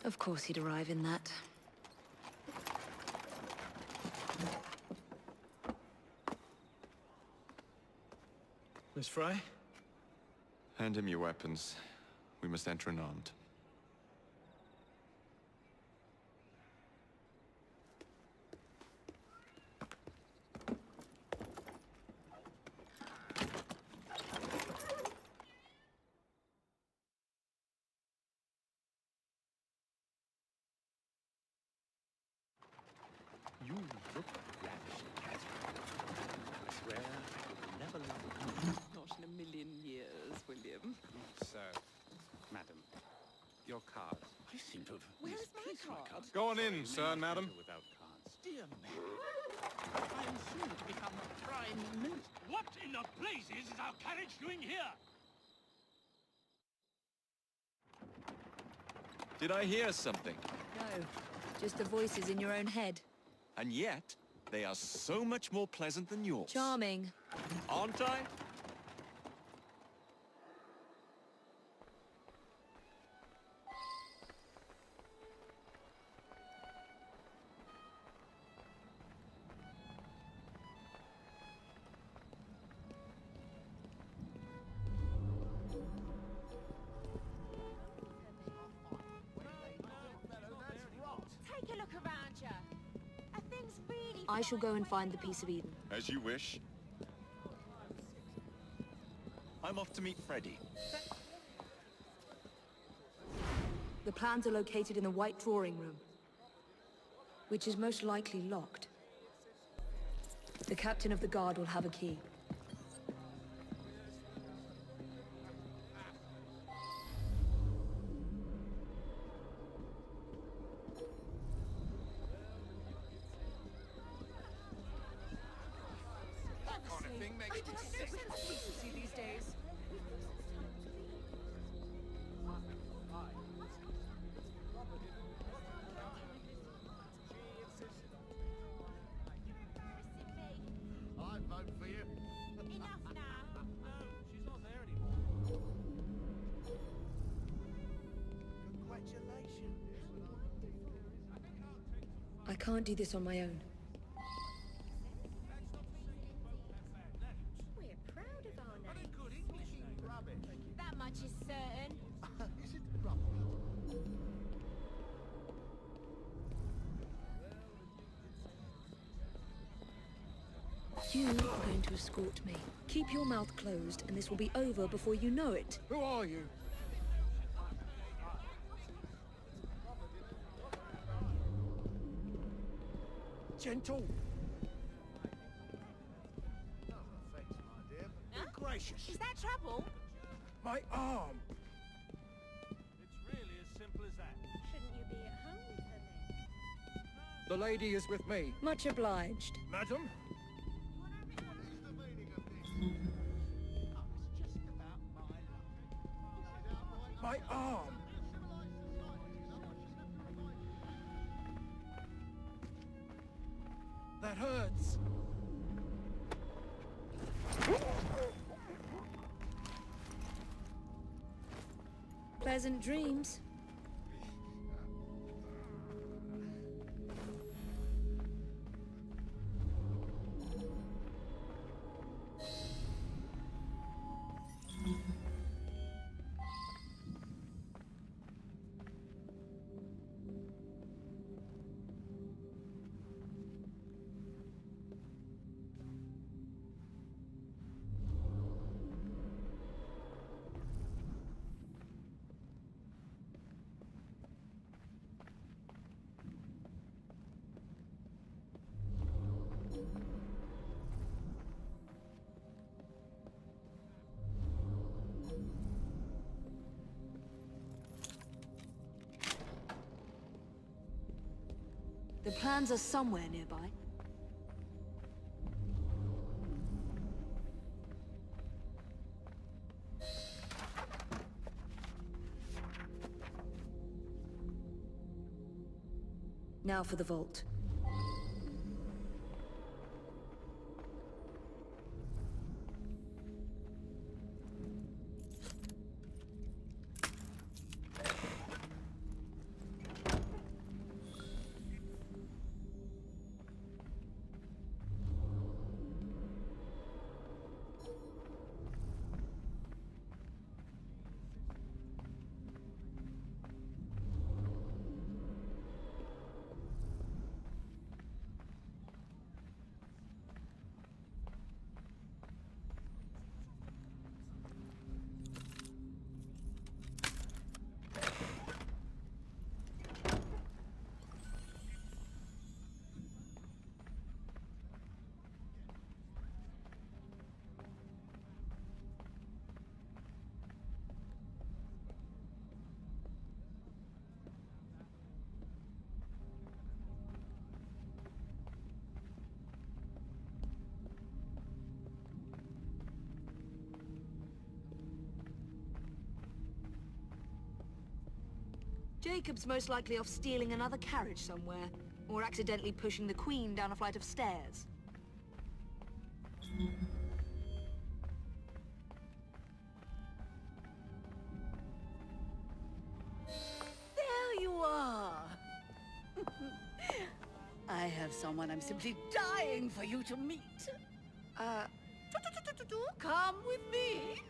Of course he'd arrive in that. Miss Fry? Hand him your weapons. We must enter unarmed. You look ravishing, Catherine. I swear I will never love you. Not in a million years, William. Sir, madam, your card. I seem to have Where's my card? Go on in, sir and madam. Without cards. Dear Mary, I am soon to become Prime Minister. What in the blazes is our carriage doing here? Did I hear something? No, just the voices in your own head. And yet, they are so much more pleasant than yours. Charming. Aren't I? Take a look around you. Are things really... I shall go and find the Piece of Eden. As you wish. I'm off to meet Freddy. The plans are located in the White Drawing Room, which is most likely locked. The captain of the guard will have a key. That kind of thing makes me sick. These days. I'd vote for you. Enough now. No, she's not there anymore. Congratulations. I can't do this on my own. We're proud of our What a name. good English name. Rubbish. That much is certain. Is it rubbish? You are going to escort me. Keep your mouth closed, and this will be over before you know it. Who are you? Gentle. Huh? Gracious. Is that trouble? My arm. It's really as simple as that. Shouldn't you be at home with her then? The lady is with me. Much obliged. Madam? My arm. That hurts. Pleasant dreams. The plans are somewhere nearby. Now for the vault. Jacob's most likely off stealing another carriage somewhere, or accidentally pushing the Queen down a flight of stairs. There you are. I have someone I'm simply dying for you to meet. Come with me.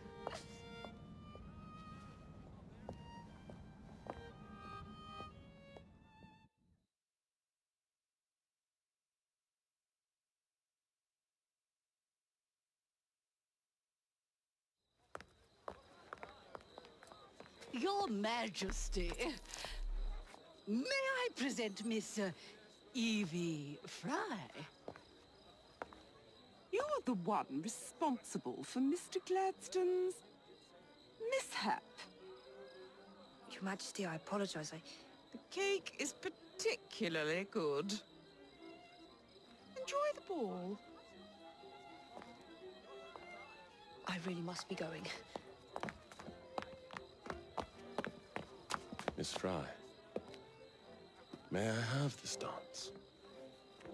Your Majesty, may I present Miss Evie Fry? You're the one responsible for Mr. Gladstone's mishap. Your Majesty, I apologize. The cake is particularly good. Enjoy the ball. I really must be going. Miss Fry, may I have this dance?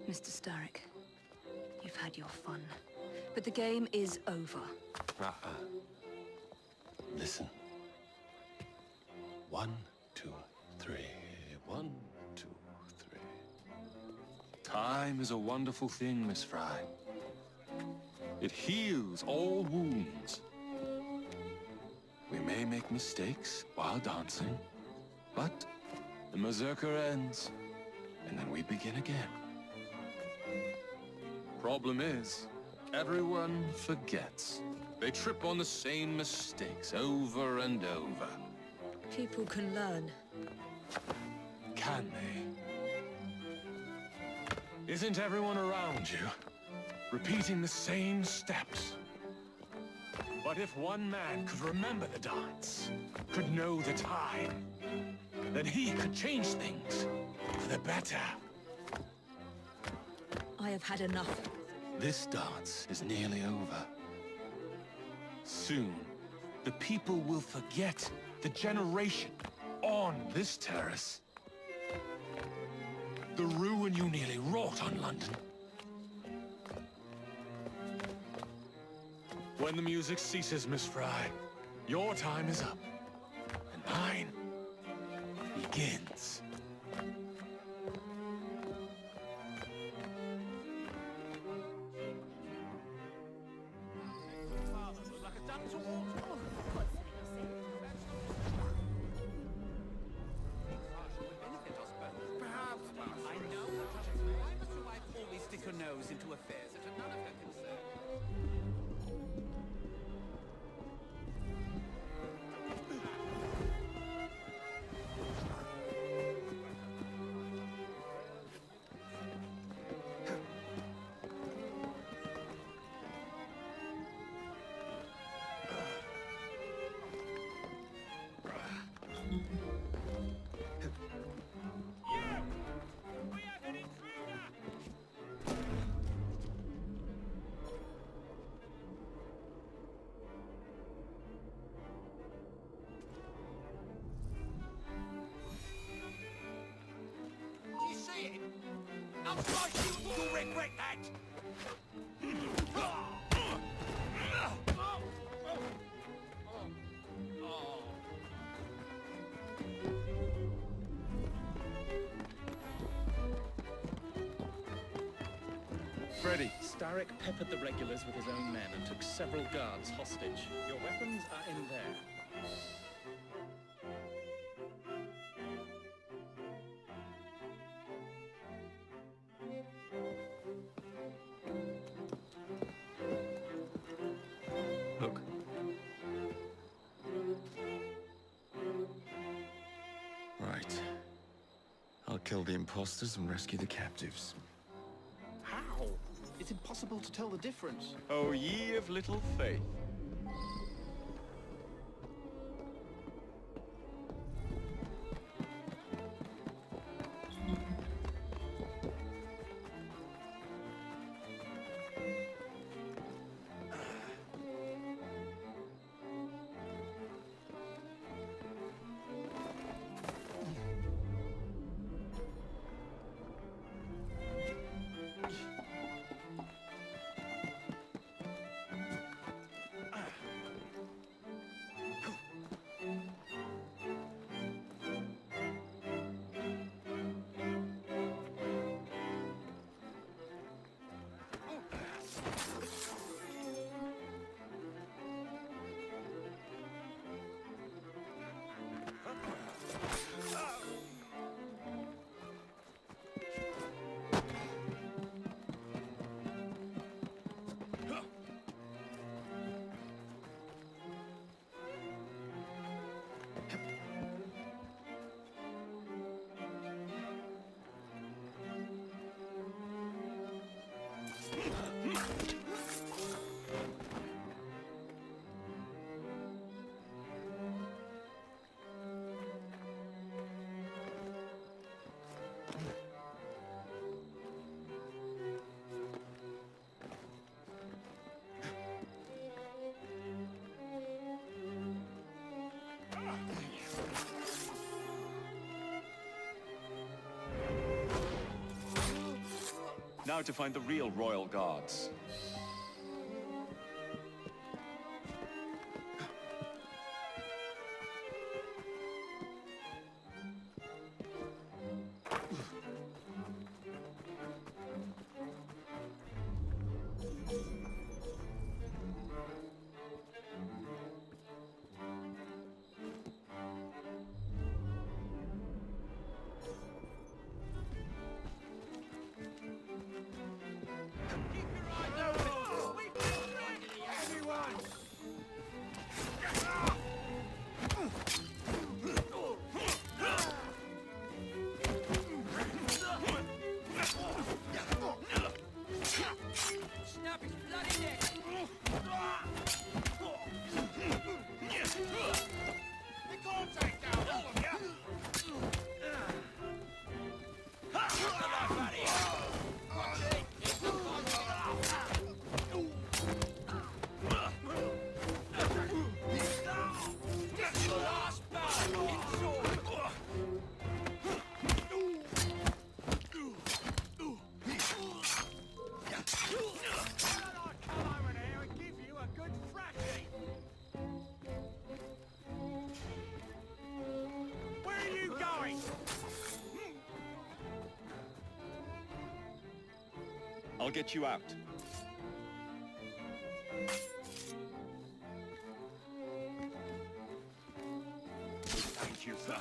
Mr. Starrick, you've had your fun. But the game is over. Listen. 1, 2, 3. 1, 2, 3. Time is a wonderful thing, Miss Fry. It heals all wounds. We may make mistakes while dancing, but the mazurka ends, and then we begin again. Problem is, everyone forgets. They trip on the same mistakes over and over. People can learn. Can they? Isn't everyone around you repeating the same steps? But if one man could remember the dance, could know the time, then he could change things for the better. I have had enough. This dance is nearly over. Soon, the people will forget the generation on this terrace. The ruin you nearly wrought on London. When the music ceases, Miss Fry, your time is up, and mine begins. Into affairs that are none of her concern. I'm sorry, you'll regret that! Freddy. Starrick peppered the regulars with his own men and took several guards hostage. Your weapons are in there. Look. Right. I'll kill the imposters and rescue the captives. How? It's impossible to tell the difference. Oh, ye of little faith. now to find the real royal guards. I'll get you out. Thank you, sir.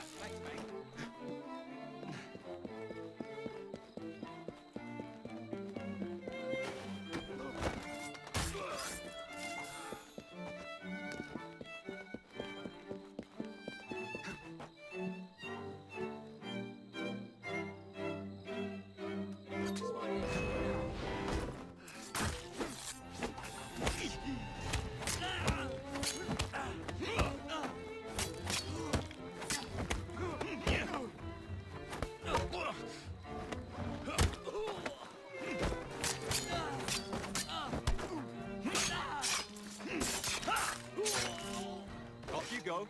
Off you go.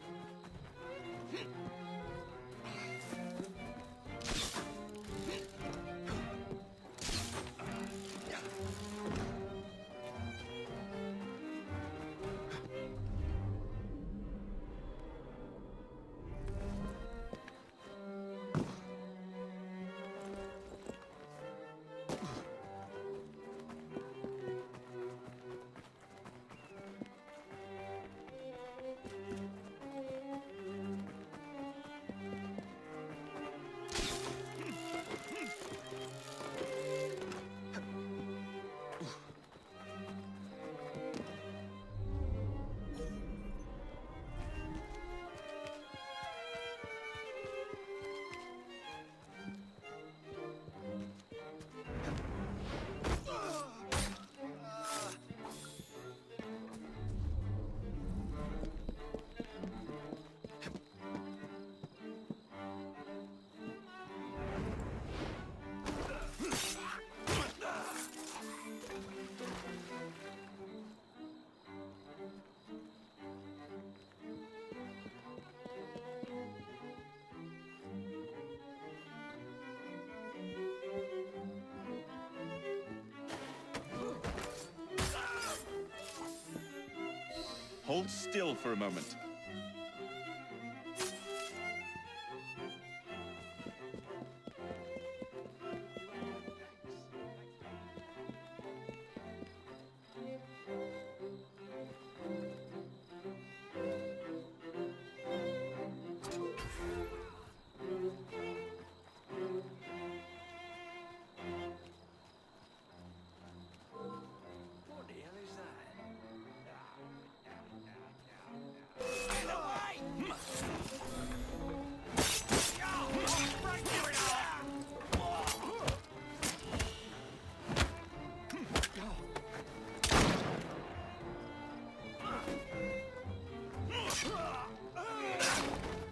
Hold still for a moment.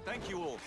Thank you all.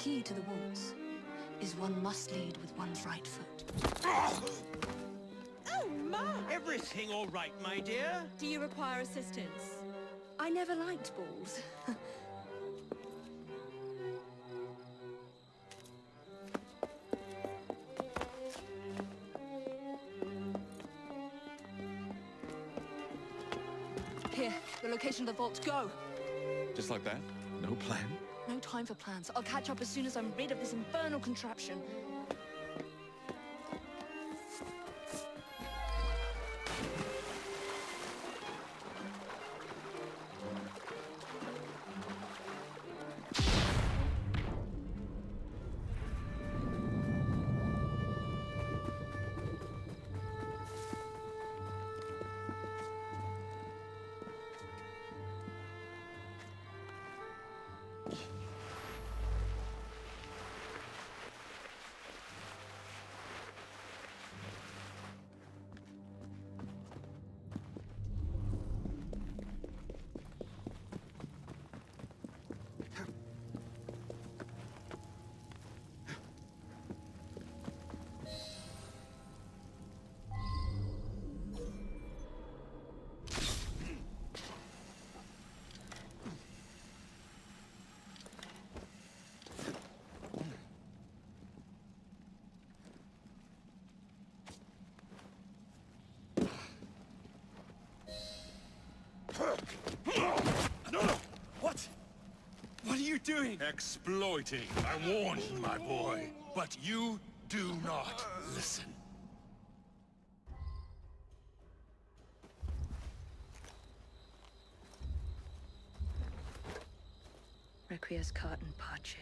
key to the walls is one must lead with one's right foot. Oh, my! Everything all right, my dear? Do you require assistance? I never liked balls. Here, the location of the vault. Go! Just like that? No plan? No time for plans. I'll catch up as soon as I'm rid of this infernal contraption. What? What are you doing? Exploiting. I warned you, my boy. But you do not listen. Requiescat in pace.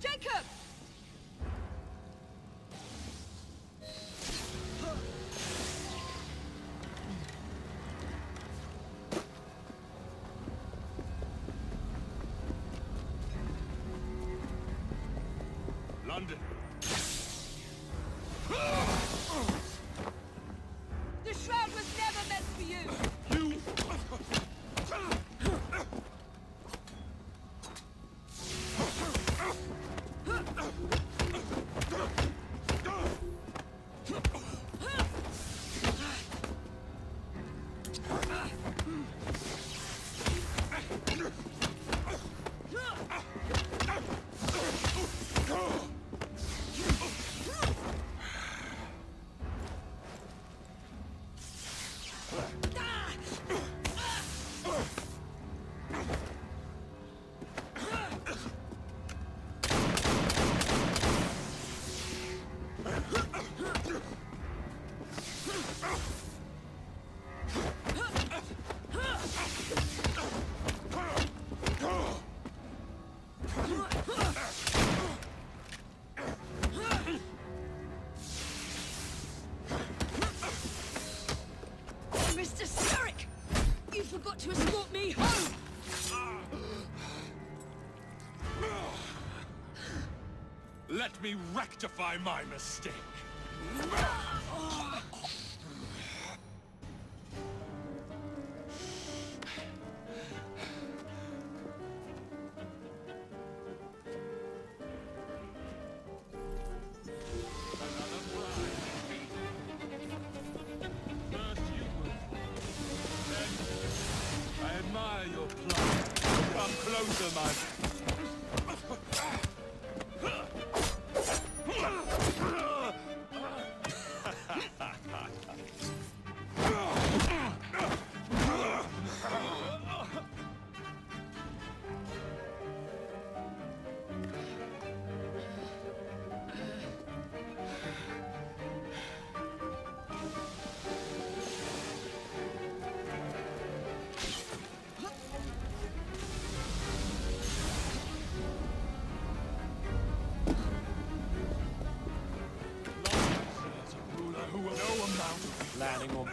Jacob! London. The shroud was never meant for you! You... Mr. Syndicate! You forgot to escort me home! Let me rectify my mistake. First closer, man. Landing on.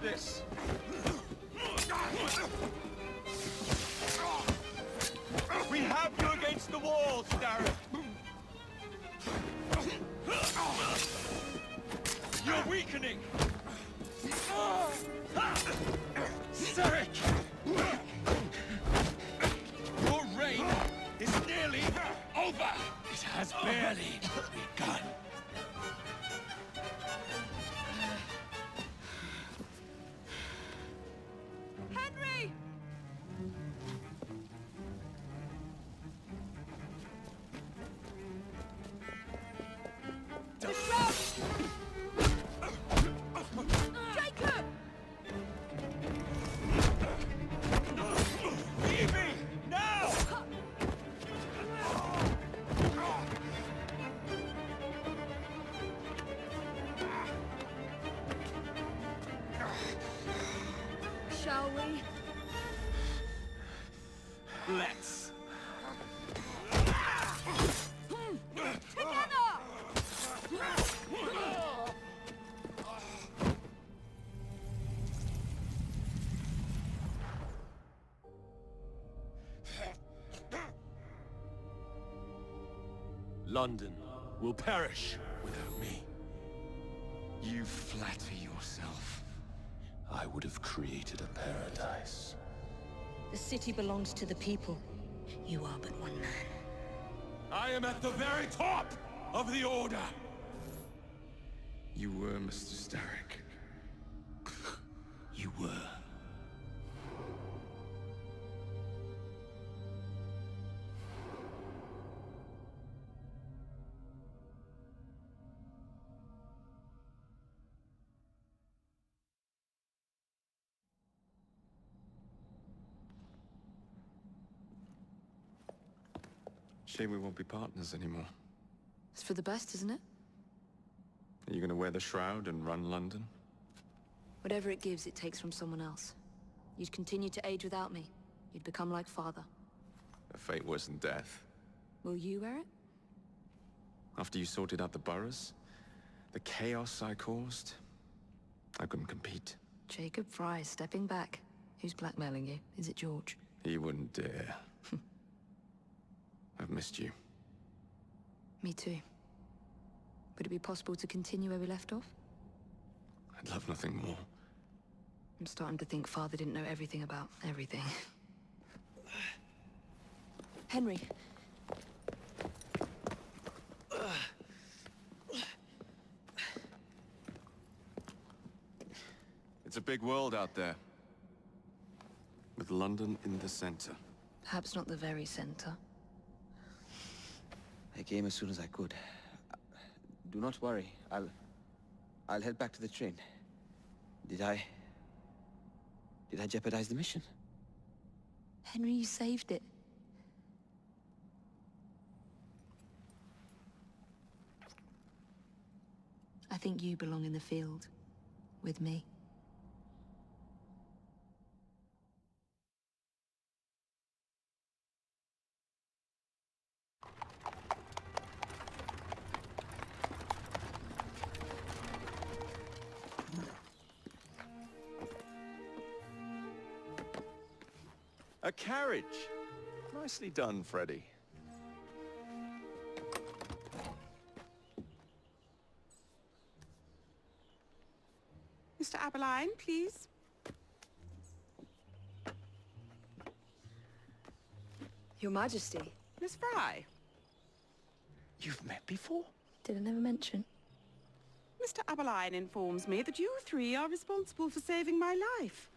This. We have you against the wall, Starrick. You're weakening. Starrick! Your reign is nearly over. It has barely begun. Shall we? Let's. London will perish without me. You flatter yourself. I would have created a paradise. The city belongs to the people. You are but one man. I am at the very top of the Order! You were, Mr. Starrick. You were. Shame we won't be partners anymore. It's for the best, isn't it? Are you gonna wear the shroud and run London? Whatever it gives, it takes from someone else. You'd continue to age without me. You'd become like father. A fate worse than death. Will you wear it? After you sorted out the boroughs, the chaos I caused, I couldn't compete. Jacob Fry stepping back. Who's blackmailing you? Is it George? He wouldn't dare. I've missed you. Me too. Would it be possible to continue where we left off? I'd love nothing more. I'm starting to think Father didn't know everything about everything. Henry. It's a big world out there. With London in the center. Perhaps not the very center. I came as soon as I could. Do not worry. I'll head back to the train. Did I jeopardize the mission? Henry, you saved it. I think you belong in the field. With me. A carriage! Nicely done, Freddy. Mr. Aberline, please. Your Majesty. Miss Fry. You've met before? Did I never mention? Mr. Aberline informs me that you three are responsible for saving my life.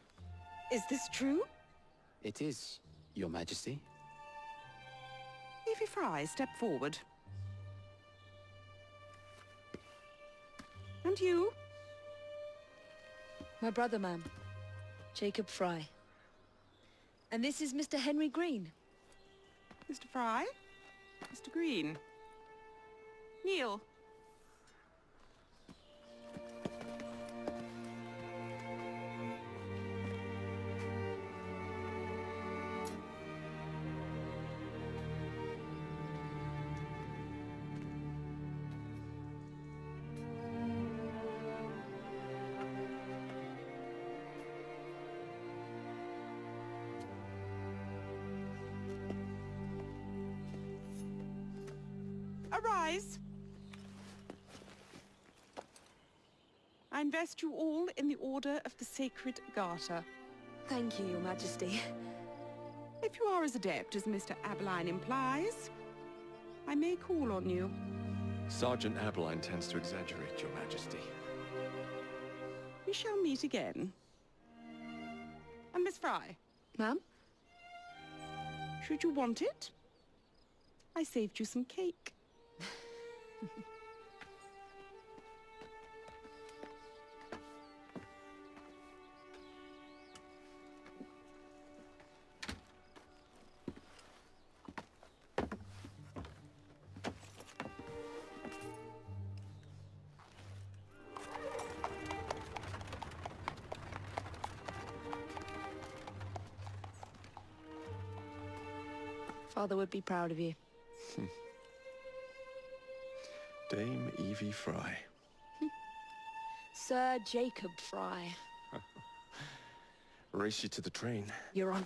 Is this true? It is, Your Majesty. Evie Fry, step forward. And you? My brother, ma'am. Jacob Fry. And this is Mr. Henry Green. Mr. Fry? Mr. Green? Kneel. Arise. I invest you all in the Order of the Sacred Garter. Thank you, Your Majesty. If you are as adept as Mr. Aberline implies, I may call on you. Sergeant Aberline tends to exaggerate, Your Majesty. We shall meet again. And Miss Fry? Ma'am? Should you want it, I saved you some cake. Father would be proud of you. Dame Evie Fry. Sir Jacob Fry. Race you to the train. You're on.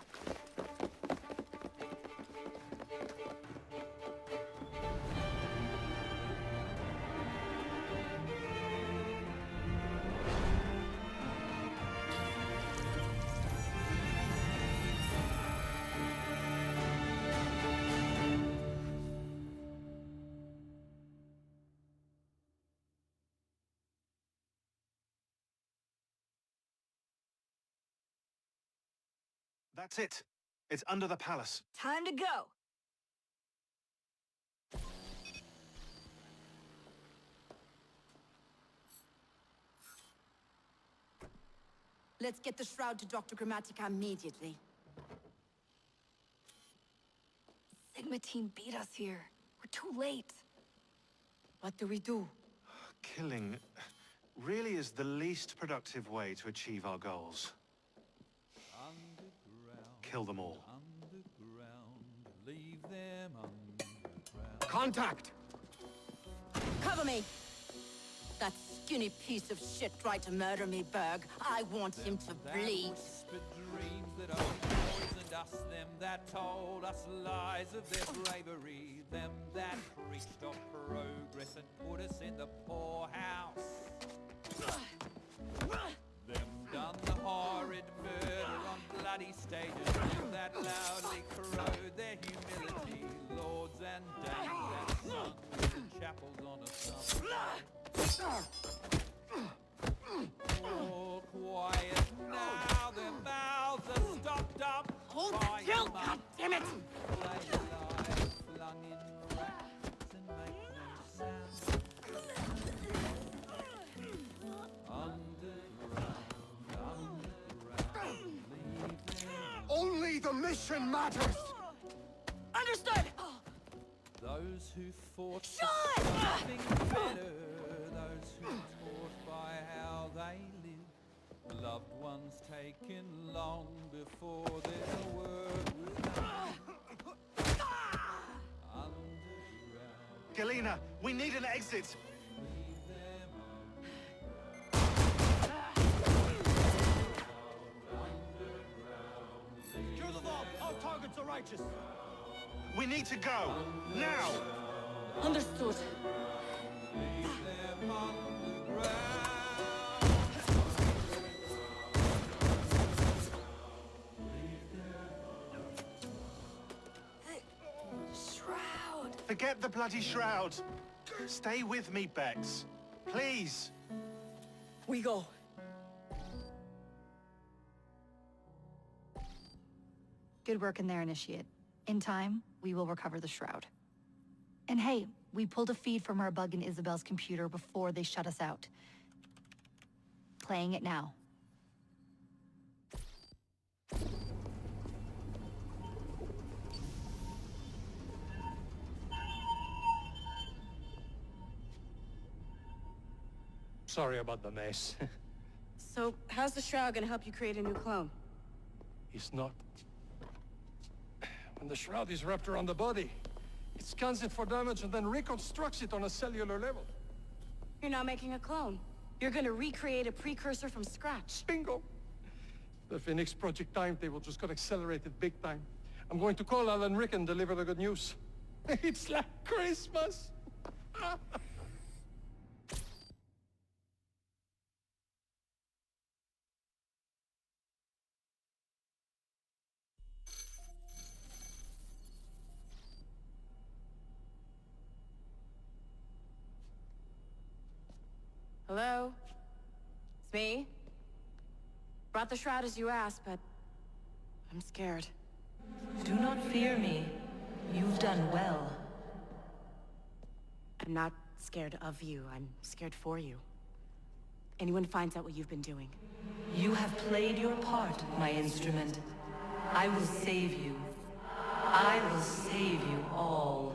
That's it. It's under the palace. Time to go! Let's get the shroud to Dr. Grammatica immediately. Sigma team beat us here. We're too late. What do we do? Killing really is the least productive way to achieve our goals. Kill them all. Leave them underground. Contact! Cover me! That skinny piece of shit tried to murder me, Berg. I want him to bleed. Whispered dreams that only poisoned us, them that told us lies of their bravery, them that preached of progress and put us in the poorhouse. Them done the horrid murder on bloody stages, them that loudly corrode their humility, lords and dames that sunk in chapels on a summer. All quiet now, their mouths are stopped up. Hold still, goddammit! They lie flung in racks and make no sound. Underground, leave them. Only the mission matters! Understood! Those who fought Shut! for something better, those who taught by how they live, loved ones taken long before their word was known. Underground, Galena, we need an exit! leave them Secure the vault! All targets are righteous! We need to go! Now! Understood. them underground. Shroud! Forget the bloody shroud! Stay with me, Bex. Please! We go. Good work in there, Initiate. In time, we will recover the shroud. And hey, we pulled a feed from our bug in Isabel's computer before they shut us out. Playing it now. Sorry about the mess. So, how's the shroud gonna help you create a new clone? It's not. When the shroud is wrapped around the body, it scans it for damage and then reconstructs it on a cellular level. You're not making a clone. You're gonna recreate a precursor from scratch. Bingo! The Phoenix project timetable just got accelerated big time. I'm going to call Alan Rick and deliver the good news. It's like Christmas! Hello? It's me? Brought the shroud as you asked, but I'm scared. Do not fear me. You've done well. I'm not scared of you. I'm scared for you. Anyone finds out what you've been doing. You have played your part, my instrument. I will save you. I will save you all.